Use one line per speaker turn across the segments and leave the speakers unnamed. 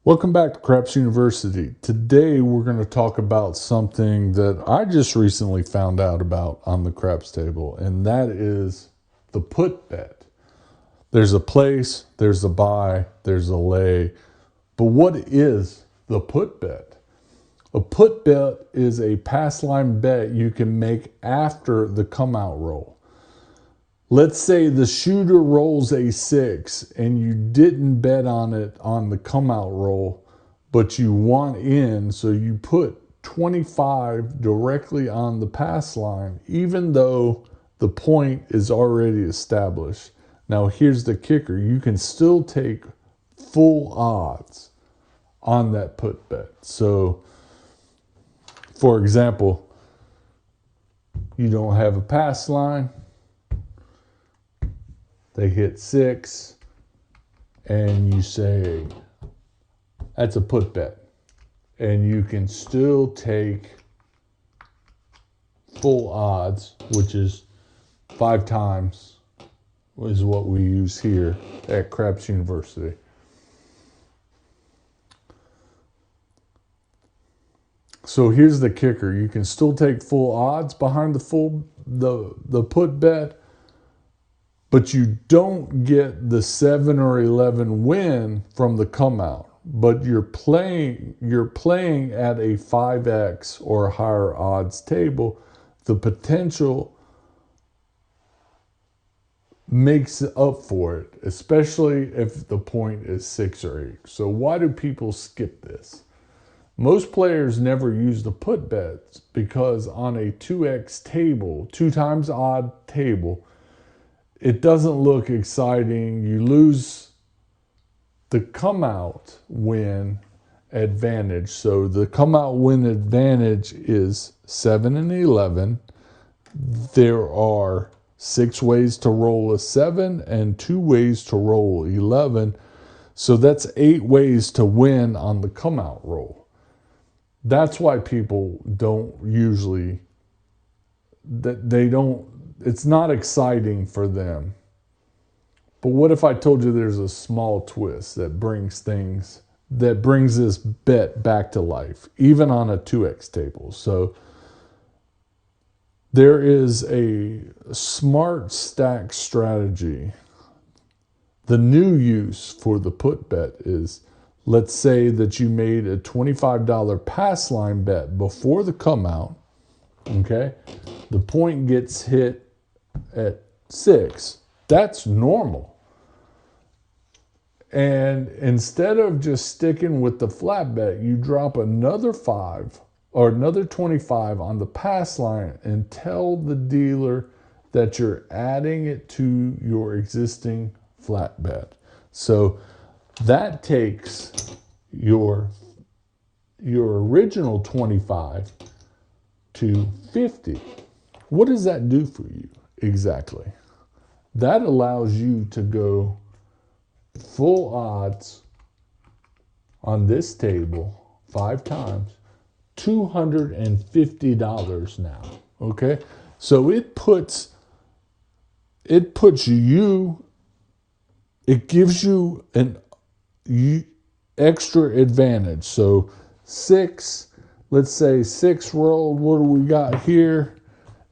Welcome back to Craps University. Today we're going to talk about something that I just recently found out about on the craps table, and that is the put bet. There's a place, there's a buy, there's a lay, but what is the put bet? A put bet is a pass line bet you can make after the come out roll. Let's say the shooter rolls a 6 and you didn't bet on it on the come out roll, but you want in, so you put 25 directly on the pass line, even though the point is already established. Now, here's the kicker: you can still take full odds on that put bet. So, for example, you don't have a pass line. They hit 6, and you say, that's a put bet. And you can still take full odds, which is 5 times, is what we use here at Craps University. So here's the kicker: you can still take full odds behind the put bet, but you don't get the 7 or 11 win from the come out. But you're playing at a 5x or higher odds table. The potential makes up for it, especially if the point is 6 or 8. So why do people skip this? Most players never use the put bets because on a 2x table, 2 times odd table, it doesn't look exciting. You lose the come out win advantage. So the come out win advantage is 7 and 11. There are 6 ways to roll a 7 and 2 ways to roll 11. So that's 8 ways to win on the come out roll. That's why people don't usually, it's not exciting for them. But what if I told you there's a small twist that brings this bet back to life, even on a 2x table? So there is a smart stack strategy. The new use for the put bet is, let's say that you made a $25 pass line bet before the come out. Okay, the point gets hit at 6. That's normal. And instead of just sticking with the flat bet, you drop another 5 or another 25 on the pass line and tell the dealer that you're adding it to your existing flat bet. So that takes your original 25 to 50. What does that do for you exactly? That allows you to go full odds on this table 5 times, $250 now. Okay, so it gives you an extra advantage. So 6, let's say 6 rolled. What do we got here?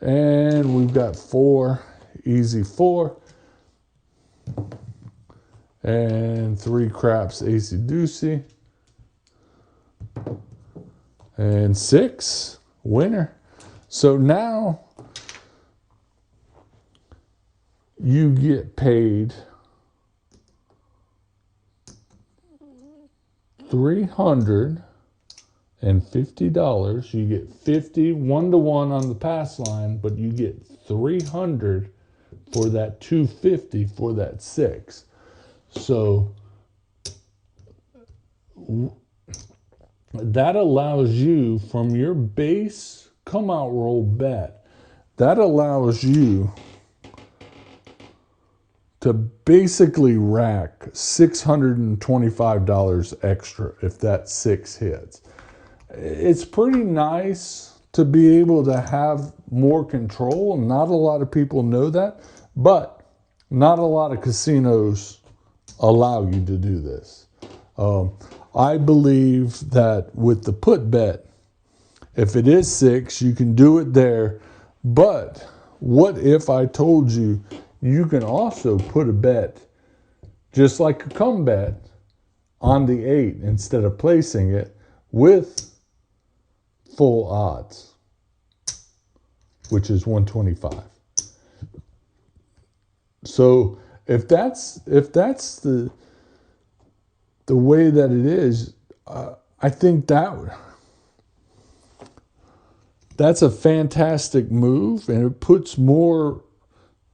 And we've got 4, easy 4. And 3 craps, ace deucey. And 6, winner. So now you get paid $350. You get 50 1-to-1 on the pass line, but you get 300 for that 250 for that 6. So that allows you, from your base come out roll bet, that allows you to basically rack $625 extra if that 6 hits. It's pretty nice to be able to have more control. Not a lot of people know that, but not a lot of casinos allow you to do this. I believe that with the put bet, if it is 6, you can do it there. But what if I told you you can also put a bet, just like a come bet, on the 8 instead of placing it with full odds, which is 125. So if that's the way that it is, I think that's a fantastic move, and it puts more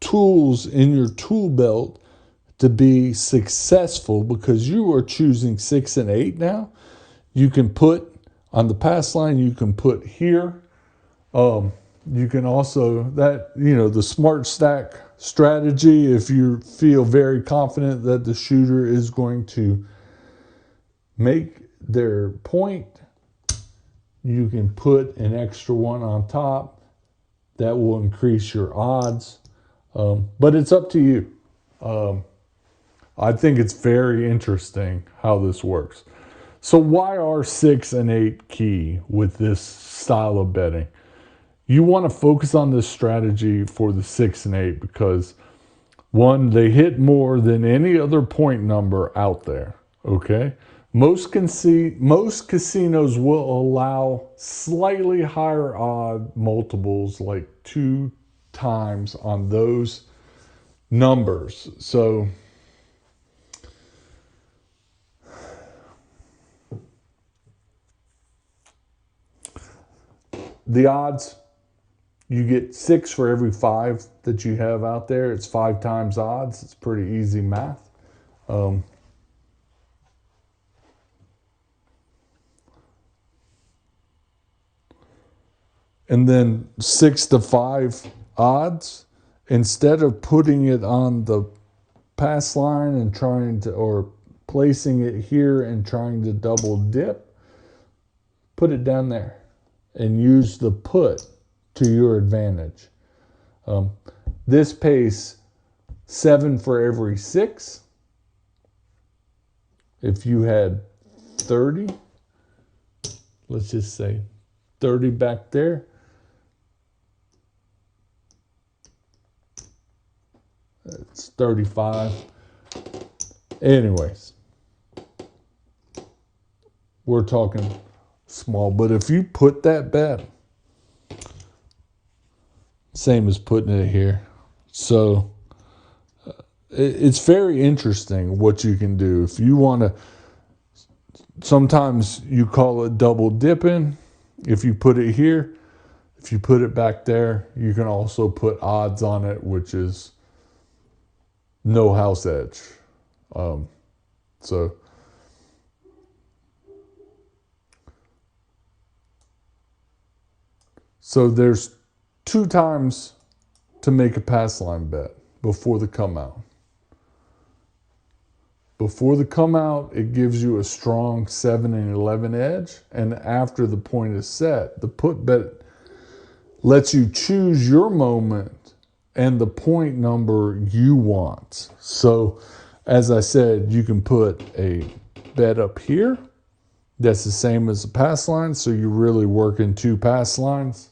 tools in your tool belt to be successful, because you are choosing 6 and 8 now. You can put on the pass line, you can put here. You can also, the smart stack strategy, if you feel very confident that the shooter is going to make their point, you can put an extra one on top. That will increase your odds. But it's up to you. I think it's very interesting how this works. So why are 6 and 8 key with this style of betting? You want to focus on this strategy for the 6 and 8 because, one, they hit more than any other point number out there, okay? Most casinos will allow slightly higher odd multiples, like 2 times on those numbers. So the odds, you get 6 for every 5 that you have out there. It's 5 times odds. It's pretty easy math. And then 6 to 5 odds, instead of putting it on the pass line and or placing it here and trying to double dip, put it down there and use the put to your advantage. This pays 7 for every 6. If you had 30, let's just say 30 back there, it's 35. Anyways, we're talking small, but if you put that bet, same as putting it here. So it's very interesting what you can do. If you want to, sometimes you call it double dipping. If you put it here, if you put it back there, you can also put odds on it, which is no house edge. So there's 2 times to make a pass line bet before the come out. Before the come out, it gives you a strong 7 and 11 edge. And after the point is set, the put bet lets you choose your moment and the point number you want. So, as I said, you can put a bet up here. That's the same as the pass line. So you're really working 2 pass lines.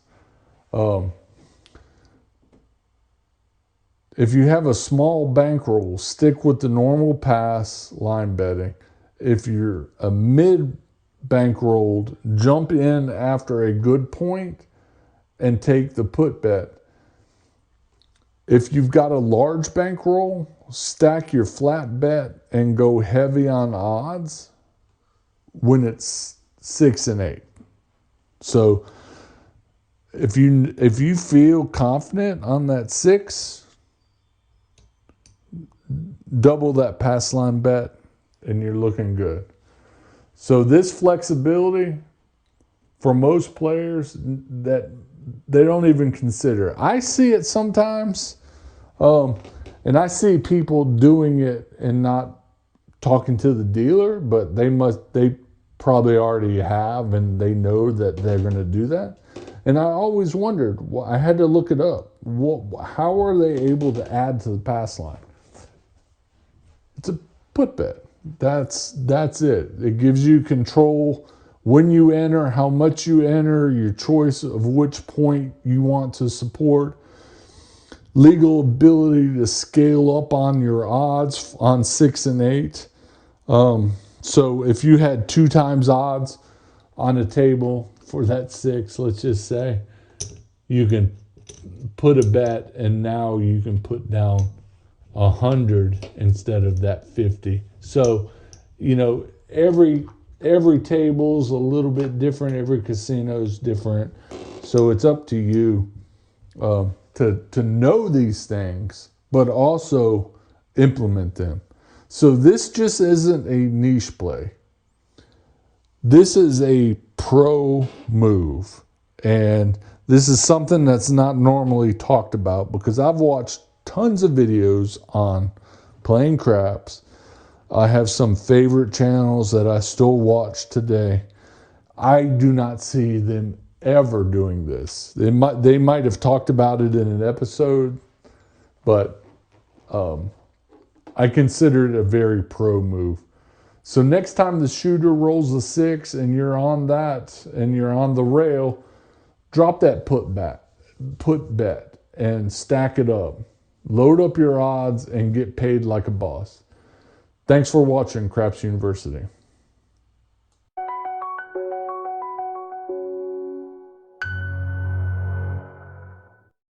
If you have a small bankroll, stick with the normal pass line betting. If you're a mid bankrolled, jump in after a good point and take the put bet. If you've got a large bankroll, stack your flat bet and go heavy on odds when it's 6 and 8. So if you feel confident on that 6, double that pass line bet and you're looking good. So this flexibility, for most players, that they don't even consider. I see it sometimes, and I see people doing it and not talking to the dealer, but they probably already have, and they know that they're going to do that. And I always wondered, I had to look it up. How are they able to add to the pass line? It's a put bet. That's it. It gives you control when you enter, how much you enter, your choice of which point you want to support, legal ability to scale up on your odds on 6 and 8. So if you had 2 times odds on a table for that 6, let's just say, you can put a bet, and now you can put down 100 instead of that 50. So, every table's a little bit different. Every casino's different. So it's up to you to know these things, but also implement them. So this just isn't a niche play. This is a pro move. And this is something that's not normally talked about, because I've watched tons of videos on playing craps. I have some favorite channels that I still watch today. I do not see them ever doing this. They might have talked about it in an episode, but I consider it a very pro move. So next time the shooter rolls a 6 and you're on that and you're on the rail, drop that put bet and stack it up. Load up your odds and get paid like a boss. Thanks for watching Craps University.